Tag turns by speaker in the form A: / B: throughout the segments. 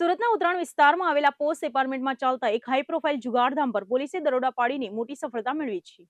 A: સુરતના ઉત્તરાયણ વિસ્તારમાં આવેલા પોસ્ટ એપાર્ટમેન્ટમાં ચાલતા એક હાઈ પ્રોફાઇલ જુગારધામ પર પોલીસે દરોડા પાડીને મોટી સફળતા મેળવી છે.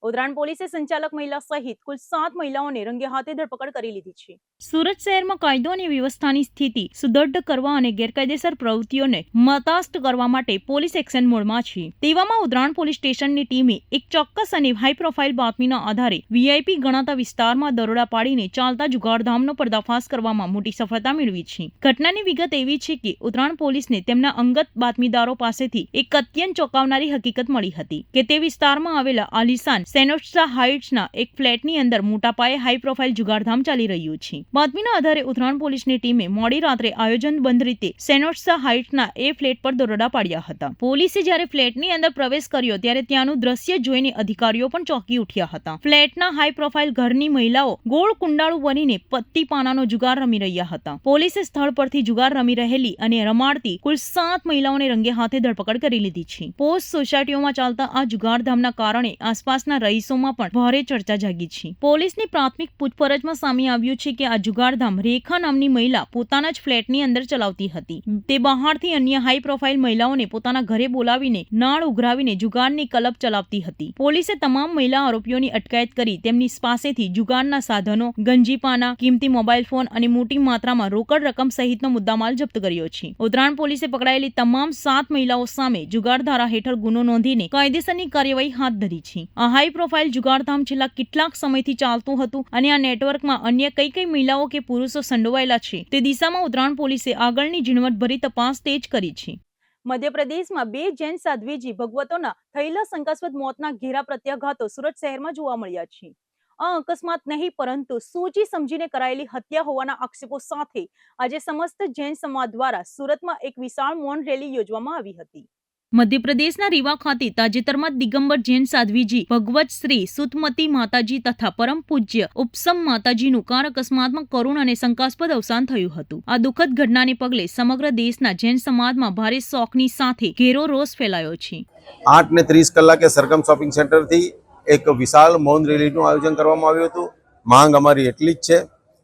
A: ઉત્તરાયણ પોલીસે સંચાલક મહિલા સહિત કુલ 7 મહિલાઓને રંગે હાથે ધરપકડ કરી લીધી છે. સુરત શહેરમાં કાયદો અને વ્યવસ્થાની સ્થિતિ સુદૃઢ કરવા અને ગેરકાયદેસર પ્રવૃત્તિઓને મતાસ્ત કરવા માટે પોલીસ એક્શન મોડમાં છે. તેવામાં ઉત્તરાયણ પોલીસ સ્ટેશનની ટીમે એક ચોક્કસ અને હાઈ પ્રોફાઇલ બાતમીના આધારે વીઆઈપી ગણાતા વિસ્તારમાં દરોડા પાડીને ચાલતા જુગારધામનો પર્દાફાશ કરવામાં મોટી સફળતા મેળવી છે. ઘટનાની વિગત એવી છે કે ઉત્તરાયણ પોલીસને તેમના અંગત બાતમીદારો પાસેથી એક અત્યંત ચોંકાવનારી હકીકત મળી હતી કે તે વિસ્તારમાં આવેલા આલિશાન સેનોસ્ટા હાઇટ્સના એક ફ્લેટની અંદર મોટા પાયે હાઈ પ્રોફાઇલ જુગારધામ ચાલી રહ્યું છે. બાતમીના આધારે ઉત્તરાયણ પોલીસની ટીમે મોડી રાત્રે આયોજનબદ્ધ રીતે સેનોસ્ટા હાઇટ્સના એ ફ્લેટ પર દરોડા પાડ્યા હતા. પોલીસે જ્યારે ફ્લેટની અંદર પ્રવેશ કર્યો ત્યારે ત્યાંનું દ્રશ્ય જોઈને અધિકારીઓ પણ ચોંકી ઉઠ્યા હતા. ફ્લેટના હાઈ પ્રોફાઇલ ઘરની મહિલાઓ ગોળ કુંડાળું બનીને પત્તી પાનાનો જુગાર રમી રહ્યા હતા. પોલીસે સ્થળ પરથી જુગાર રમી રહેલી અને રમાડતી કુલ 7 મહિલાઓને રંગે હાથે ધરપકડ કરી લીધી છે. પોસ્ટ સોસાયટીઓમાં ચાલતા આ જુગારધામના કારણે આસપાસના રહીશોમાં પણ ભારે ચર્ચા જાગી છે. પોલીસની પ્રાથમિક પૂછપરછમાં સામે આવ્યું છે કે આ જુગારધામ રેખા નામની મહિલા પોતાના જ ફ્લેટની અંદર ચલાવતી હતી. તે બહારથી અન્ય હાઈ પ્રોફાઇલ મહિલાઓને પોતાના ઘરે બોલાવીને નાળ ઉઘરાવીને જુગારની ક્લબ ચલાવતી હતી. પોલીસે તમામ મહિલા આરોપીઓની અટકાયત કરી તેમની પાસેથી જુગારના સાધનો, ગંજીપાના, કિંમતી મોબાઈલ ફોન અને મોટી માત્રામાં રોકડ રકમ સહિતનો મુદ્દામાલ જપ્ત કર્યો છે. ઉત્તરાયણ પોલીસે પકડાયેલી તમામ 7 મહિલાઓ સામે જુગાર ધારા હેઠળ ગુનો નોંધીને કાયદેસરની કાર્યવાહી હાથ ધરી છે. આ હાઈ પ્રોફાઇલ જુગારધામ છેલ્લા કેટલાક સમયથી ચાલતું હતું અને આ નેટવર્કમાં અન્ય કઈ મહિલાઓ કે પુરુષો સંડોવાયેલા છે તે દિશામાં ઉત્તરાયણ પોલીસે આગળની ઝીણવટભરી તપાસ તેજ કરી છે. મધ્યપ્રદેશમાં 2 જૈન સાધ્વીજી ભગવતોના થયેલા શંકાસ્પદ મોતના ઘેરા પ્રત્યાઘાતો સુરત શહેરમાં જોવા મળ્યા છે. આ અકસ્માત નહીં પરંતુ સૂચી સમજીને કરાયેલી હત્યા હોવાના આક્ષેપો સાથે આજે સમસ્ત જૈન સમાજ દ્વારા સુરતમાં એક વિશાળ મૌન રેલી યોજવામાં આવી હતી. મધ્યપ્રદેશના રીવા ખાતે તાજેતરમાં દિગંબર જૈન સાધ્વીજી ભગવત શ્રી સુતમતી માતાજી તથા પરમ પૂજ્ય ઉપસમ માતાજીનું કાર અકસ્માતમાં કરુણ અને શંકાસ્પદ અવસાન થયું હતું. આ દુઃખદ ઘટનાને પગલે સમગ્ર દેશના જૈન સમાજમાં ભારે શોકની સાથે ઘેરો રોષ ફેલાયો છે.
B: 8:30 કલાકે સરગમ શોપિંગ સેન્ટરથી એક વિશાળ મૌન રેલીનું આયોજન કરવામાં આવ્યું હતું. માંગ અમારી એટલી જ છે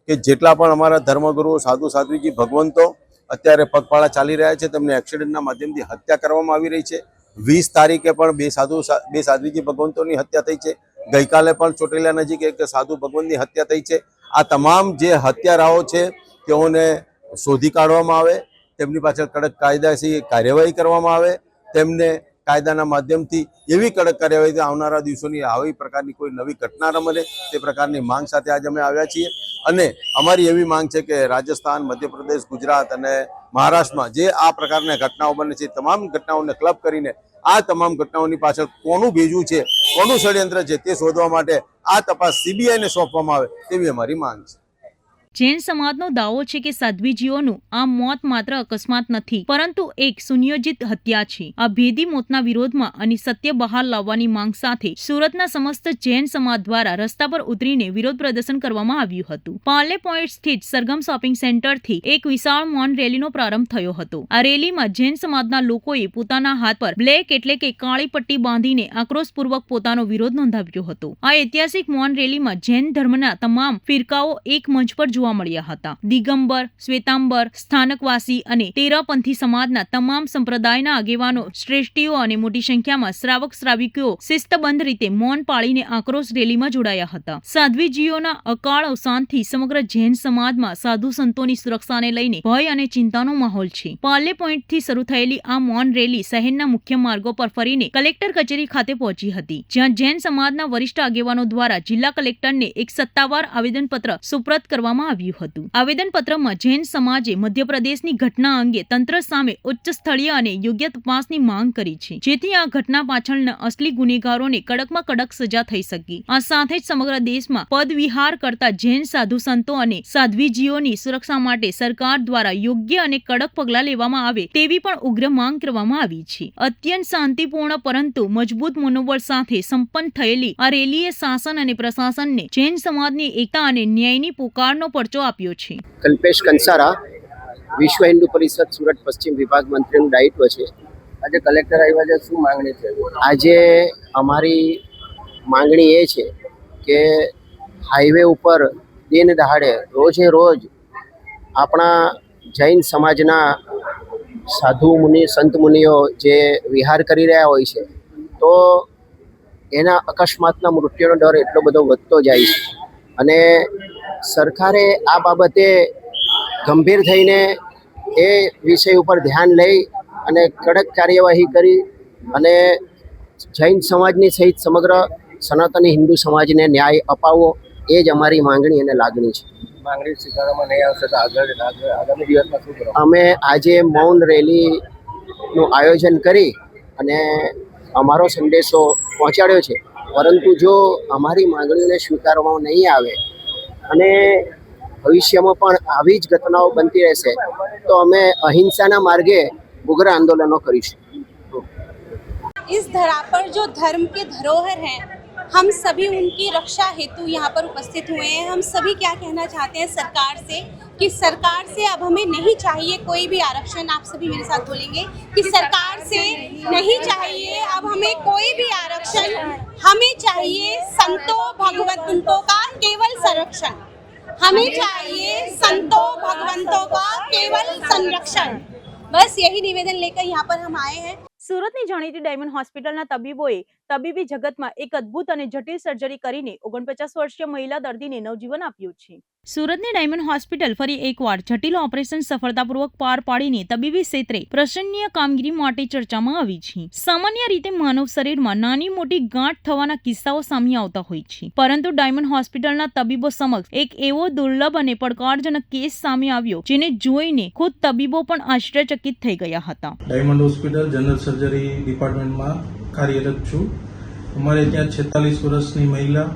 B: કે જેટલા પણ અમારા ધર્મગુરુઓ સાધુ સાધ્વીજી ભગવંતો અત્યારે પગપાળા ચાલી રહ્યા છે તેમને એક્સિડન્ટના માધ્યમથી હત્યા કરવામાં આવી રહી છે. 20 તારીખે પણ બે સાધ્વીજી ભગવંતોની હત્યા થઈ છે. ગઈકાલે પણ ચોટીલા નજીક એક સાધુ ભગવંતની હત્યા થઈ છે. આ તમામ જે હત્યારાઓ છે તેઓને શોધી કાઢવામાં આવે, તેમની પાછળ કડક કાયદાકીય કાર્યવાહી કરવામાં આવે, તેમને કાયદાના માધ્યમથી એવી કડક કાર્યવાહી આવનારા દિવસોની આવી પ્રકારની કોઈ નવી ઘટના ન બને તે પ્રકારની માંગ સાથે આજે અમે આવ્યા છીએ. અને અમારી એવી માંગ છે કે રાજસ્થાન, મધ્યપ્રદેશ, ગુજરાત અને મહારાષ્ટ્રમાં જે આ પ્રકારની ઘટનાઓ બને છે તમામ ઘટનાઓને ક્લબ કરીને આ તમામ ઘટનાઓની પાછળ કોનું બીજું છે, કોનું ષડયંત્ર છે તે શોધવા માટે આ તપાસ સીબીઆઈને સોંપવામાં આવે તેવી અમારી માંગ છે.
A: જૈન સમાજનો દાવો છે કે સાધ્વીજીઓનું આ મોત માત્ર અકસ્માત નથી પરંતુ એક સુનિયોજિત હત્યા છે. આ ભેદી મોતના વિરોધમાં અને સત્ય બહાર લાવવાની માંગ સાથે સુરતના સમસ્ત જૈન સમાજ દ્વારા રસ્તા પર ઉતરીને વિરોધ પ્રદર્શન કરવામાં આવ્યું હતું. પાર્લે પોઈન્ટ સ્થિત સરગમ શોપિંગ સેન્ટરથી એક વિશાળ મૌન રેલીનો પ્રારંભ થયો હતો. આ રેલીમાં જૈન સમાજના લોકોએ પોતાના હાથ પર બ્લેક એટલે કે કાળી પટ્ટી બાંધીને આક્રોશપૂર્વક પોતાનો વિરોધ નોંધાવ્યો હતો. આ ઐતિહાસિક મૌન રેલીમાં જૈન ધર્મના તમામ ફિરકાઓ એક મંચ પર જોવા મળ્યા હતા. દિગંબર, શ્વેતાંબર, સ્થાનકવાસી અને તેરાપંથી સમાજના તમામ સંપ્રદાયના આગેવાનો, શ્રેષ્ઠીઓ અને મોટી સંખ્યામાં શ્રાવક શ્રાવિકીઓ શિસ્તબદ્ધ રીતે મૌન પાળીને આક્રોશ રેલીમાં જોડાયા હતા. સાધ્વીજીઓના અકાળ અવસાનથી સમગ્ર જૈન સમાજમાં સાધુ સંતોની સુરક્ષાને લઈને ભય અને ચિંતાનો માહોલ છે. પાર્લે પોઈન્ટથી શરૂ થયેલી આ મૌન રેલી શહેરના મુખ્ય માર્ગો પર ફરીને કલેક્ટર કચેરી ખાતે પહોંચી હતી, જ્યાં જૈન સમાજના વરિષ્ઠ આગેવાનો દ્વારા જિલ્લા કલેક્ટરને એક સત્તાવાર આવેદનપત્ર સુપ્રત કરવામાં આવ્યું હતું. આવેદનપત્રમાં જૈન સમાજે મધ્યપ્રદેશની ઘટના અંગે તંત્ર સામે ઉચ્ચ સ્થળીય અને યોગ્ય તપાસની માંગ કરી છે, જેથી આ ઘટના પાછળના અસલી ગુનેગારોને કડકમાં કડક સજા થઈ શકે. આ સાથે જ સમગ્ર દેશમાં પદવિહાર કરતા જૈન સાધુ સંતો અને સાધ્વીજીઓની સુરક્ષા માટે સરકાર દ્વારા યોગ્ય અને કડક પગલાં લેવામાં આવે તેવી પણ ઉગ્ર માંગ કરવામાં આવી છે. અત્યંત શાંતિપૂર્ણ પરંતુ મજબૂત મનોબળ સાથે સંપન્ન થયેલી આ રેલીએ શાસન અને પ્રશાસનને જૈન સમાજની એકતા અને ન્યાયની પુકારનો પરચો આપ્યો છે.
C: કલ્પેશ કંસારા, વિશ્વ હિન્દુ પરિષદ સુરત પશ્ચિમ વિભાગ મંત્રીનું દાયિત્વ છે. આજે કલેક્ટર આવ્યા છે, શું માંગણી છે? આજે અમારી માંગણી એ છે કે હાઈવે ઉપર દિન દહાડે રોજે રોજ આપણા જૈન સમાજના સાધુ મુનિ સંત મુનિઓ જે વિહાર કરી રહ્યા હોય છે તો એના અકસ્માતના મૃત્યુનો દર એટલો બધો વધતો જાય છે અને સરકારે આ બાબતે ગંભીર થઈને એ વિષય ઉપર ધ્યાન લઈ અને કડક કાર્યવાહી કરી અને જૈન સમાજની સહિત સમગ્ર સનાતની હિન્દુ સમાજને ન્યાય અપાવવો એ જ અમારી માંગણી અને લાગણી છે.
D: માંગણી સ્વીકારવામાં નહીં આવશે તો આગામી દિવસમાં શું કરો?
C: અમે આજે મૌન રેલીનું આયોજન કરી અને અમારો સંદેશો પહોંચાડ્યો છે, પરંતુ જો અમારી માંગણીઓને સ્વીકારવામાં નહીં આવે અને ભવિષ્યમાં પણ આવી જ ઘટનાઓ બનતી રહેશે તો અમે અહિંસાના માર્ગે ઉગ્ર આંદોલનો કરીશું.
E: इस धरा पर जो धर्म के धरोहर हैं, हम सभी उनकी रक्षा हेतु यहाँ पर उपस्थित हुए हैं. हम सभी क्या कहना चाहते हैं सरकार से कि सरकार से अब हमें नहीं चाहिए कोई भी आरक्षण. आप सभी मेरे साथ बोलेंगे कि सरकार से नहीं चाहिए अब हमें कोई भी आरक्षण. हमें चाहिए संतों भगवंतों का केवल संरक्षण. हमें चाहिए संतों भगवंतों का केवल संरक्षण. बस यही निवेदन लेकर यहाँ पर हम आए हैं.
A: સુરતની જાણીતી ડાયમંડ હોસ્પિટલના તબીબોએ તબીબી જગતમાં એક અદ્ભુત અને જટિલ સર્જરી કરીને 49 વર્ષીય મહિલા દર્દીને નવજીવન આપ્યું છે. સુરતની ડાયમંડ હોસ્પિટલ ફરી એકવાર જટિલ ઓપરેશન સફળતાપૂર્વક પાર પાડીને તબીબી ક્ષેત્રે પ્રશંસનીય કામગીરી માટે ચર્ચામાં આવી છે. સામાન્ય રીતે માનવ શરીરમાં નાની મોટી ગાંઠ થવાના કિસ્સાઓ સામે આવતા હોય છે, પરંતુ ડાયમંડ હોસ્પિટલના તબીબો સમક્ષ એક એવો દુર્લભ અને પડકારજનક કેસ સામે આવ્યો જેને જોઈને ખુદ તબીબો પણ આશ્ચર્યચકિત થઈ ગયા હતા.
F: ડાયમંડ હોસ્પિટલ જનરલ સર્જરી ડિપાર્ટમેન્ટમાં કાર્યરત છું. અમારે ત્યાં 46 વર્ષની મહિલા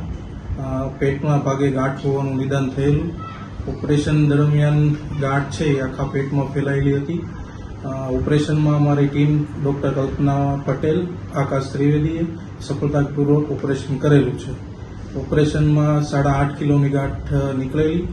F: પેટમાં ભાગે ગાંઠ હોવાનું નિદાન થયેલું. ઓપરેશન દરમિયાન ગાંઠ છે એ આખા પેટમાં ફેલાયેલી હતી. ઓપરેશનમાં અમારી ટીમ ડૉક્ટર કલ્પના પટેલ, આકાશ ત્રિવેદીએ સફળતાપૂર્વક ઓપરેશન કરેલું છે. ઓપરેશનમાં 8.5 કિલોની ગાંઠ નીકળેલી.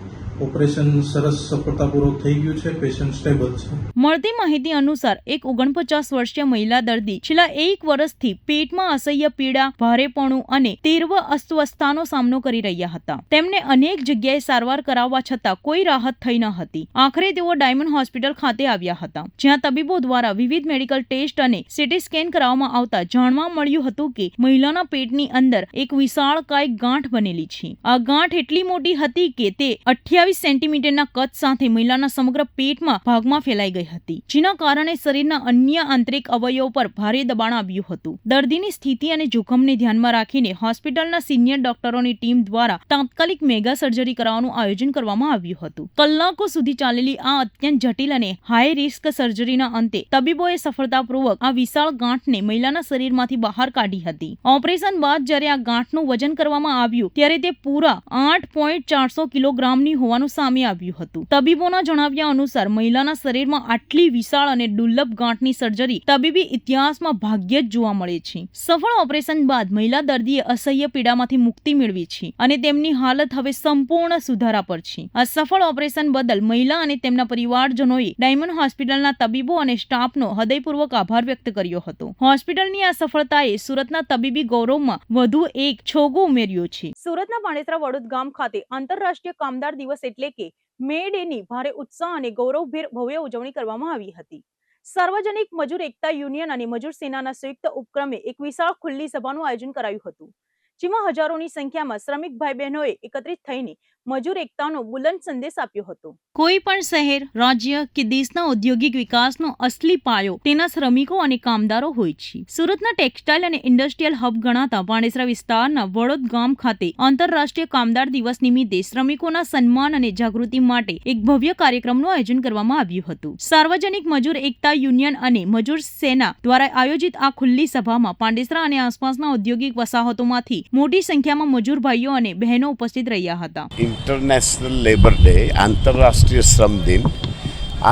F: ઓપરેશન સરસ સફળતાપૂર્વક થઈ ગયું છે. પેશન્ટ સ્ટેબલ છે.
A: મળતી માહિતી અનુસાર એક 49 વર્ષીય મહિલા દર્દી છેલ્લા 1 વર્ષથી પેટમાં અસહ્ય પીડા, ભારેપણું અને તીવ્ર અસ્વસ્થતાનો સામનો કરી રહ્યા હતા. તેમને અનેક જગ્યાએ સારવાર કરાવવા છતાં કોઈ રાહત થઈ ન હતી. આખરે તેઓ ડાયમંડ હોસ્પિટલ ખાતે આવ્યા હતા, જ્યાં તબીબો દ્વારા વિવિધ મેડિકલ ટેસ્ટ અને સીટી સ્કેન કરાવવામાં આવતા જાણવા મળ્યું હતું કે મહિલાના પેટની અંદર એક વિશાળકાય ગાંઠ બનેલી છે. આ ગાંઠ એટલી મોટી હતી કે તે 28 સેન્ટીમીટરના કદ સાથે મહિલાના સમગ્ર પેટમાં ભાગમાં ફેલાઈ ગઈ હતી, જેના કારણે શરીરના અન્ય આંતરિક અવયવો પર ભારે દબાણ આવ્યું હતું. દર્દીની સ્થિતિ અને જોખમને ધ્યાનમાં રાખીને હોસ્પિટલના સિનિયર ડોક્ટરોની ટીમ દ્વારા તાત્કાલિક મેગા સર્જરી કરવાનું આયોજન કરવામાં આવ્યું હતું. કલાકો સુધી ચાલેલી આ અત્યંત જટિલ અને હાઈ રિસ્ક સર્જરીના અંતે તબીબોએ સફળતાપૂર્વક આ વિશાળ ગાંઠને મહિલાના શરીરમાંથી બહાર કાઢી હતી. ઓપરેશન બાદ જ્યારે આ ગાંઠનું વજન કરવામાં આવ્યું ત્યારે તે પૂરા 8.400 કિલોગ્રામની હોવાનું સામે આવ્યું હતું. તબીબોના જણાવ્યા અનુસાર મહિલાના શરીરમાં આટલી વિશાળ અને દુર્લભ ગાંઠની સર્જરી તબીબી ઇતિહાસમાં ભાગ્યે જ જોવા મળે છે. સફળ ઓપરેશન બાદ મહિલા દર્દીએ અસહ્ય પીડામાંથી મુક્તિ મેળવી છે અને તેમની હાલત હવે સંપૂર્ણ સુધારા પર છે. આ સફળ ઓપરેશન બદલ મહિલા અને તેમના પરિવારજનોએ ડાયમંડ હોસ્પિટલના તબીબો અને સ્ટાફનો હૃદયપૂર્વક આભાર વ્યક્ત કર્યો હતો. હોસ્પિટલની આ સફળતાએ સુરતના તબીબી ગૌરવમાં વધુ એક છોગો ઉમેર્યો છે. સુરતના પાંડેસરા વડોદ ગામ ખાતે આંતરરાષ્ટ્રીય કામદાર દિવસ એટલે કે મે ડે ની ભારે ઉત્સાહ અને ગૌરવભેર ભવ્ય ઉજવણી કરવામાં આવી હતી. સાર્વજનિક મજૂર એકતા યુનિયન અને મજૂર સેનાના સંયુક્ત ઉપક્રમે એક વિશાળ ખુલ્લી સભાનું આયોજન કરાયું હતું, જેમાં હજારોની સંખ્યામાં શ્રમિક ભાઈ બહેનોએ એકત્રિત થઈને મજૂર એકતાનો બુલંદ સંદેશ આપ્યો હતો. કોઈ પણ શહેર, રાજ્ય કે દેશના ઔદ્યોગિક વિકાસનો અસલી પાયો તેના શ્રમિકો અને કામદારો હોય છે. સુરતના ટેક્સટાઇલ અને ઇન્ડસ્ટ્રીયલ હબ ગણાતા પાંડેસરા વિસ્તારના વડોદ ગામ ખાતે આંતરરાષ્ટ્રીય કામદાર દિવસ નિમિત્તે શ્રમિકોના સન્માન અને જાગૃતિ માટે એક ભવ્ય કાર્યક્રમનું આયોજન કરવામાં આવ્યું હતું. સાર્વજનિક મજૂર એકતા યુનિયન અને મજૂર સેના દ્વારા આયોજિત આ ખુલ્લી સભામાં પાંડેસરા અને આસપાસના ઔદ્યોગિક વસાહતોમાંથી મોટી સંખ્યામાં મજૂર ભાઈઓ અને બહેનો ઉપસ્થિત રહ્યા હતા.
G: इंटरनेशनल लेबर डे, अंतर्राष्ट्रीय श्रम दिन,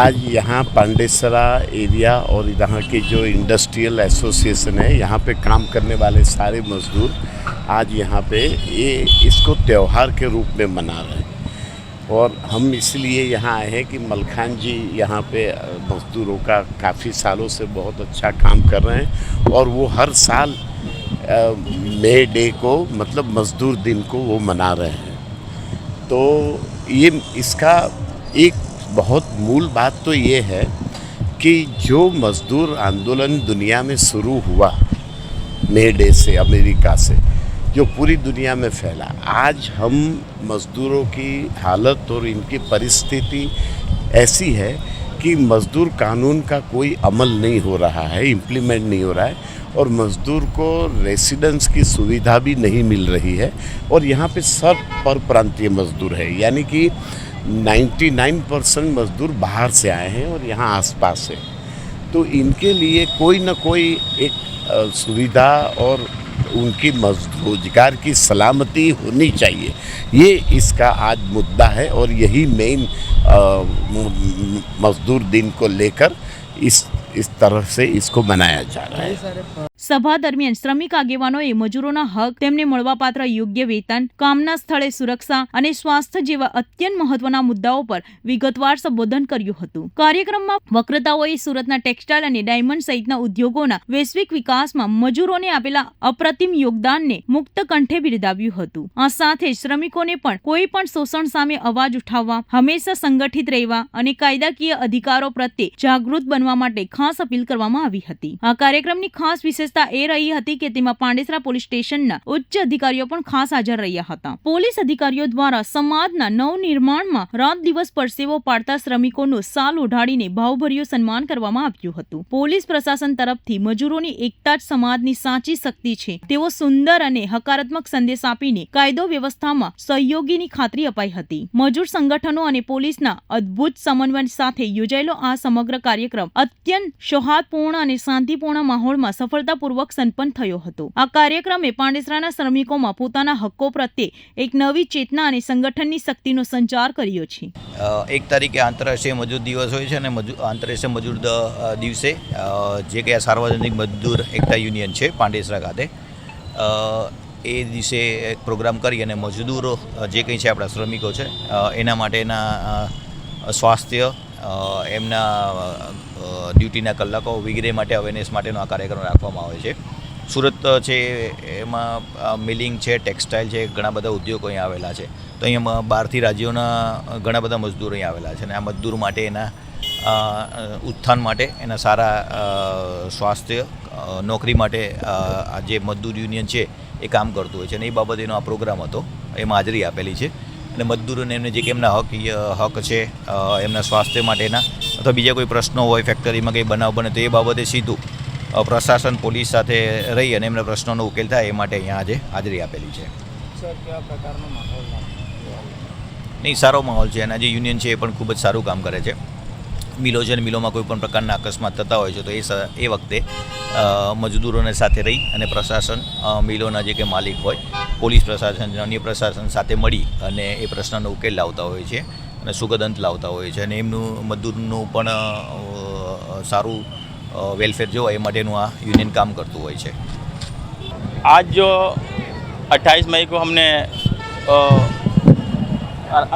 G: आज यहाँ पांडेसरा एरिया और यहाँ के जो इंडस्ट्रियल एसोसिएशन है, यहाँ पे काम करने वाले सारे मजदूर आज यहाँ पे ये इसको त्यौहार के रूप में मना रहे हैं. और हम इसलिए यहाँ आए हैं कि मलखान जी यहाँ पे मजदूरों का काफ़ी सालों से बहुत अच्छा काम कर रहे हैं और वो हर साल मे डे को मतलब मजदूर दिन को वो मना रहे हैं. तो ये इसका एक बहुत मूल बात तो ये है कि जो मज़दूर आंदोलन दुनिया में शुरू हुआ मे डे से, अमेरिका से, जो पूरी दुनिया में फैला, आज हम मज़दूरों की हालत और इनकी परिस्थिति ऐसी है कि मज़दूर कानून का कोई अमल नहीं हो रहा है, इम्प्लीमेंट नहीं हो रहा है, और मज़दूर को रेसिडेंस की सुविधा भी नहीं मिल रही है। और यहाँ पे सब परप्रांतीय मज़दूर है, यानी कि 99% मज़दूर बाहर से आए हैं और यहाँ आसपास है। तो इनके लिए कोई न कोई एक सुविधा और उनकी रोजगार की सलामती होनी चाहिए, ये इसका आज मुद्दा है। और यही मेन मजदूर दिन को लेकर इस तरह से इसको मनाया जा रहा है।
A: સભા દરમિયાન શ્રમિક આગેવાનોએ મજૂરોના હક, તેમને મળવાપાત્ર યોગ્ય વેતન, કામના સ્થળે સુરક્ષા અને સ્વાસ્થ્ય જેવા અત્યંત મહત્વના મુદ્દાઓ પર વિગતવાર સંબોધન કર્યું હતું. કાર્યક્રમમાં વક્તાઓએ સુરતના ટેક્સટાઇલ અને ડાયમંડ સહિતના ઉદ્યોગોના વૈશ્વિક વિકાસમાં મજૂરોને આપેલા અપ્રતિમ યોગદાનને મુક્ત કંઠે બિરદાવ્યું હતું. આ સાથે શ્રમિકોને પણ કોઈ પણ શોષણ સામે અવાજ ઉઠાવવા, હંમેશા સંગઠિત રહેવા અને કાયદાકીય અધિકારો પ્રત્યે જાગૃત બનવા માટે ખાસ અપીલ કરવામાં આવી હતી. આ કાર્યક્રમની ખાસ વિશેષતા એ રહી હતી કે તેમાં પાંડેસરા પોલીસ સ્ટેશનના ઉચ્ચ અધિકારીઓ પણ ખાસ હાજર રહ્યા હતા. પોલીસ અધિકારીઓ દ્વારા સમાજના નવનિર્માણમાં રાત દિવસ પરસેવો પાડતા શ્રમિકોનું સાલ ઓઢાડીને ભાવભર્યું સન્માન કરવામાં આવ્યું હતું. પોલીસ પ્રશાસન તરફથી મજૂરોની એકતા જ સમાજની સાચી શક્તિ છે તેવો સુંદર અને હકારાત્મક સંદેશ આપીને કાયદો વ્યવસ્થામાં સહયોગીની ખાતરી અપાઈ હતી. મજૂર સંગઠનો અને પોલીસના અદ્ભુત સમન્વય સાથે યોજાયેલો આ સમગ્ર કાર્યક્રમ અત્યંત સૌહાર્દપૂર્ણ અને શાંતિપૂર્ણ માહોલમાં સફળતાપૂર્વક સંપન્ન થયો હતો. આ કાર્યક્રમે પાંડેસરાના શ્રમિકોમાં પોતાના હક્કો પ્રત્યે એક નવી ચેતના અને સંગઠનની શક્તિનો સંચાર કર્યો છે.
D: 1 તારીખે આંતરરાષ્ટ્રીય મજૂર દિવસ હોય છે અને આંતરરાષ્ટ્રીય મજૂર દિવસે જે કે આ સાર્વજનિક મજદૂર એકતા યુનિયન છે પાંડેસરા ખાતે, એ દિવસે એક પ્રોગ્રામ કરી અને મજદૂરો જે કંઈ છે આપણા શ્રમિકો છે એના માટેના સ્વાસ્થ્ય, એમના ડ્યુટીના કલાકો વગેરે માટે અવેરનેસ માટેનો આ કાર્યક્રમ રાખવામાં આવે છે. સુરત છે એમાં મિલિંગ છે, ટેક્સટાઇલ છે, ઘણા બધા ઉદ્યોગો અહીં આવેલા છે. તો અહીંયા બહારથી રાજ્યોના ઘણા બધા મજદૂરો અહીં આવેલા છે અને આ મજદૂર માટે એના ઉત્થાન માટે, એના સારા સ્વાસ્થ્ય, નોકરી માટે આ જે મજદૂર યુનિયન છે એ કામ કરતું હોય છે અને એ બાબતે એનો આ પ્રોગ્રામ હતો, એમાં હાજરી આપેલી છે. અને મજદૂરોને એમને જે કે એમના હક છે, એમના સ્વાસ્થ્ય માટેના અથવા બીજા કોઈ પ્રશ્નો હોય, ફેક્ટરીમાં કંઈ બનાવ બને તો એ બાબતે સીધું પ્રશાસન પોલીસ સાથે રહી અને એમના પ્રશ્નોનો ઉકેલ થાય એ માટે અહીંયા આજે હાજરી આપેલી છે. નહીં, સારો માહોલ છે. એના જે યુનિયન છે એ પણ ખૂબ જ સારું કામ કરે છે. મિલો છે અને મિલોમાં કોઈ પણ પ્રકારના અકસ્માત થતા હોય છે તો એ વખતે મજદૂરોને સાથે રહી અને પ્રશાસન, મિલોના જે કે માલિક હોય, પોલીસ પ્રશાસન, અન્ય પ્રશાસન સાથે મળી અને એ પ્રશ્નનો ઉકેલ લાવતા હોય છે અને સુગદ અંત લાવતા હોય છે અને એમનું મજદૂરનું પણ સારું વેલફેર જોવા એ માટેનું આ યુનિયન કામ કરતું હોય છે.
H: आज जो 28 मई को हमने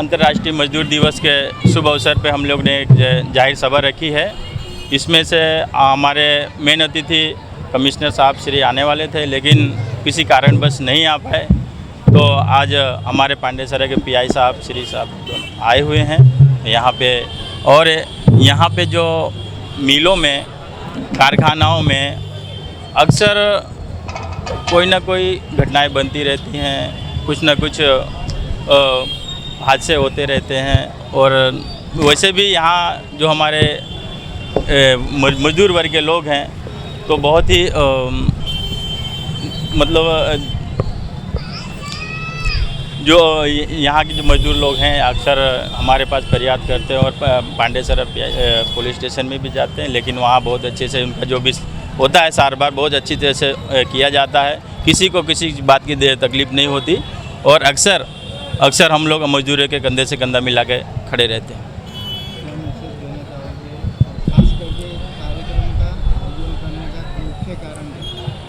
H: अंतर्राष्ट्रीय मजदूर दिवस के शुभ अवसर पे हम लोग ने एक जाहिर सभा रखी है. इसमें से हमारे मेन अतिथि कमिश्नर साहब श्री आने वाले थे, लेकिन किसी कारणवश नहीं आ पाए. तो आज हमारे पांडेसरा के पीआई साहब, श्री साहब आए हुए हैं यहाँ पे. और यहाँ पे जो मिलों में, कारखानाओं में अक्सर कोई ना कोई घटनाएं बनती रहती हैं, कुछ ना कुछ हादसे होते रहते हैं. और वैसे भी यहाँ जो हमारे मजदूर वर्ग के लोग हैं तो बहुत ही मतलब जो यहाँ के जो मजदूर लोग हैं अक्सर हमारे पास फरियाद करते हैं और पांडेसरा पुलिस स्टेशन में भी जाते हैं, लेकिन वहाँ बहुत अच्छे से उनका जो भी होता है सारबार बहुत अच्छी तरह से किया जाता है. किसी को किसी बात की तकलीफ़ नहीं होती और अक्सर हम लोग मजदूरों के कंधे से कंधा मिला के खड़े रहते हैं.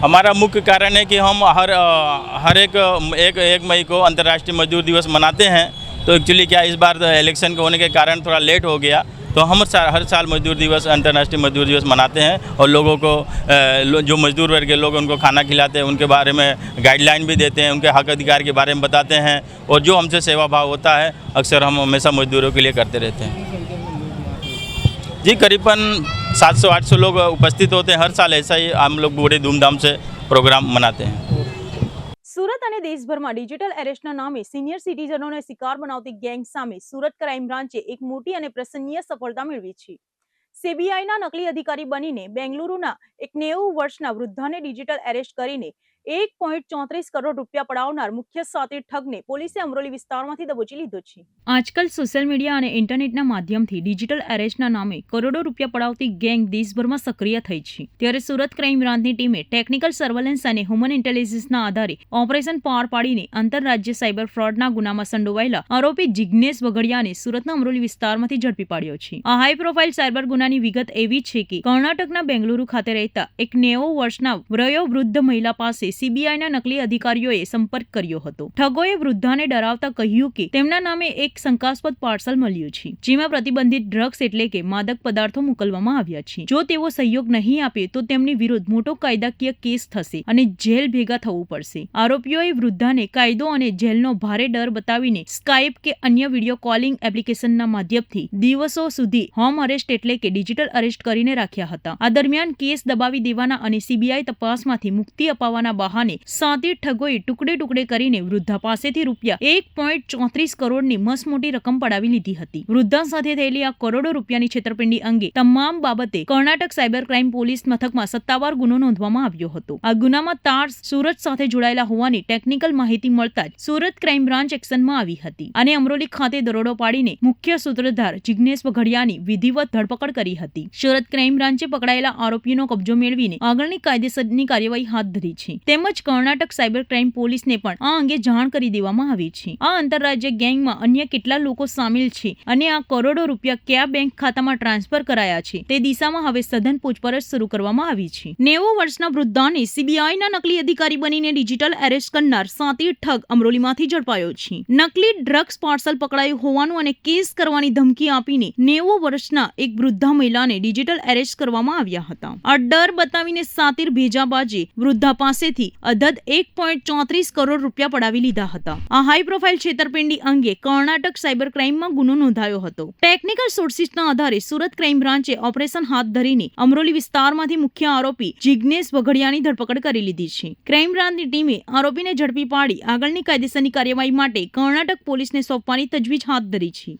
H: हमारा मुख्य कारण है कि हम हर एक मई को अंतर्राष्ट्रीय मजदूर दिवस मनाते हैं. तो एक्चुअली क्या इस बार इलेक्शन के होने के कारण थोड़ा लेट हो गया, तो हम हर साल मजदूर दिवस, अंतर्राष्ट्रीय मजदूर दिवस मनाते हैं और लोगों को जो मजदूर वर्ग के लोग उनको खाना खिलाते हैं, उनके बारे में गाइडलाइन भी देते हैं, उनके हक अधिकार के बारे में बताते हैं और जो हमसे सेवा भाव होता है अक्सर हम हमेशा मजदूरों के लिए करते रहते हैं. जी करीबन 700-800 लोग उपस्थित होते हैं। हर साल ऐसा ही हम लोग बड़े धूमधाम से प्रोग्राम मनाते हैं।
A: સુરત અને દેશભરમાં ડિજિટલ એરેસ્ટના નામે સિનિયર સિટીઝનોને શિકાર બનાવતી ગેંગ સામે સુરત ક્રાઇમ બ્રાન્ચે એક મોટી અને પ્રશંસનીય સફળતા મેળવી છે. સીબીઆઈના નકલી અધિકારી બનીને બેંગલુરુના એક 90 વર્ષના વૃદ્ધાને ડિજિટલ એરેસ્ટ કરીને 1.34 કરોડ રૂપિયા પડાવનાર મુખ્ય સાતીર ઠગને પોલીસે અમરોલી વિસ્તારમાંથી દબોચી લીધો છે. આજકાલ સોશિયલ મીડિયા અને ઇન્ટરનેટના માધ્યમથી ડિજિટલ એરેસ્ટના નામે કરોડો રૂપિયા પડાવતી ગેંગ દેશભરમાં સક્રિય થઈ છે. ત્યારે સુરત ક્રાઇમ બ્રાન્ચની ટીમે ટેકનિકલ સર્વેલન્સ અને હ્યુમન ઇન્ટેલિજન્સના આધારે ઓપરેશન પાર પાડીને આંતરરાજ્ય સાયબર ફ્રોડના ગુનામાં સંડોવાયેલા આરોપી જિગ્નેશ વઘડિયાને સુરતના અમરોલી વિસ્તારમાંથી ઝડપી પાડ્યો છે. આ હાઈ પ્રોફાઇલ સાયબર ગુનાની વિગત એવી છે કે કર્ણાટકના બેંગલુરુ ખાતે રહેતા એક 90 વર્ષના વયોવૃદ્ધ મહિલા પાસે સીબીઆઈના નકલી અધિકારીઓએ સંપર્ક કર્યો હતો. ઠગોએ વૃદ્ધાને ડરાવતા કહ્યું કે તેમના નામે એક શંકાસ્પદ પાર્સલ મળ્યું છે, જેમાં પ્રતિબંધિત ડ્રગ્સ એટલે કે માદક પદાર્થો મોકલવામાં આવ્યા છે. જો તેઓ સહયોગ નહીં આપે તો તેમની વિરુદ્ધ મોટો કાયદાકીય કેસ થશે અને જેલ ભેગા થવું પડશે. આરોપીઓએ વૃદ્ધાને કાયદો અને જેલનો ભારે ડર બતાવીને સ્કાઇપ કે અન્ય વિડીયો કોલિંગ એપ્લિકેશનના માધ્યમથી દિવસો સુધી હોમ અરેસ્ટ એટલે કે ડિજિટલ અરેસ્ટ કરીને રાખ્યા હતા. આ દરમિયાન કેસ દબાવી દેવાના અને સીબીઆઈ તપાસમાંથી મુક્તિ અપાવવાના બહાને સાતીર ઠગોએ ટુકડે ટુકડે કરીને વૃદ્ધા પાસેથી રૂપિયા 1.34 કરોડની મસમોટી રકમ પડાવી લીધી હતી. વૃદ્ધા સાથે થયેલી આ કરોડો રૂપિયાની છેતરપિંડી અંગે તમામ બાબતે કર્ણાટક સાયબર ક્રાઇમ પોલીસ મથકમાં સત્તાવાર ગુનો નોંધવામાં આવ્યો હતો. આ ગુનામાં તાર સુરત સાથે જોડાયેલા હોવાની ટેકનિકલ માહિતી મળતા જ સુરત ક્રાઇમ બ્રાન્ચ એક્શનમાં આવી હતી અને અમરોલી ખાતે દરોડો પાડીને મુખ્ય સૂત્રધાર જિગ્નેશ વઘડિયાની વિધિવત ધરપકડ કરી હતી. સુરત ક્રાઇમ બ્રાન્ચે પકડાયેલા આરોપીનો કબજો મેળવીને આગળની કાયદેસરની કાર્યવાહી હાથ ધરી છે. તેમજ કર્ણાટક સાયબર ક્રાઇમ પોલીસને પણ આ અંગે જાણ કરી દેવામાં આવી છે. આ આંતરરાજ્ય ગેંગમાં અન્ય કેટલા લોકો સામેલ છે અને આ કરોડો રૂપિયા કયા બેંક ખાતામાં ટ્રાન્સફર કરાયા છે તે દિશામાં હવે સઘન પૂછપરછ શરૂ કરવામાં આવી છે. 90 વર્ષના વૃદ્ધાને સીબીઆઈના નકલી અધિકારી બનીને ડિજિટલ એરેસ્ટ કરનાર સાતીર ઠગ અમરોલીમાંથી ઝડપાયો છે. નકલી ડ્રગ્સ પાર્સલ પકડાયું હોવાનું અને કેસ કરવાની ધમકી આપીને 90 વર્ષના એક વૃદ્ધા મહિલાને ડિજિટલ એરેસ્ટ કરવામાં આવ્યા હતા. આ ડર બતાવીને સાતીર ભેજાબાજે વૃદ્ધા પાસેથી અધધ 1.34 કરોડ રૂપિયા પડાવી લીધા હતા. આ હાઈ પ્રોફાઇલ છેતરપિંડી અંગે કર્ણાટક સાયબર ક્રાઇમમાં ગુનો નોંધાયો હતો. ટેકનિકલ સોર્સિસના આધારે સુરત ક્રાઇમ બ્રાન્ચે ઓપરેશન હાથ ધરીને અમરોલી વિસ્તારમાંથી મુખ્ય આરોપી જિગ્નેશ વઘડિયાની ધરપકડ કરી લીધી છે. ક્રાઇમ બ્રાન્ચની ટીમે આરોપીને ઝડપી પાડી આગળની કાયદેસરની કાર્યવાહી માટે કર્ણાટક પોલીસને સોંપવાની તજવીજ હાથ ધરી છે.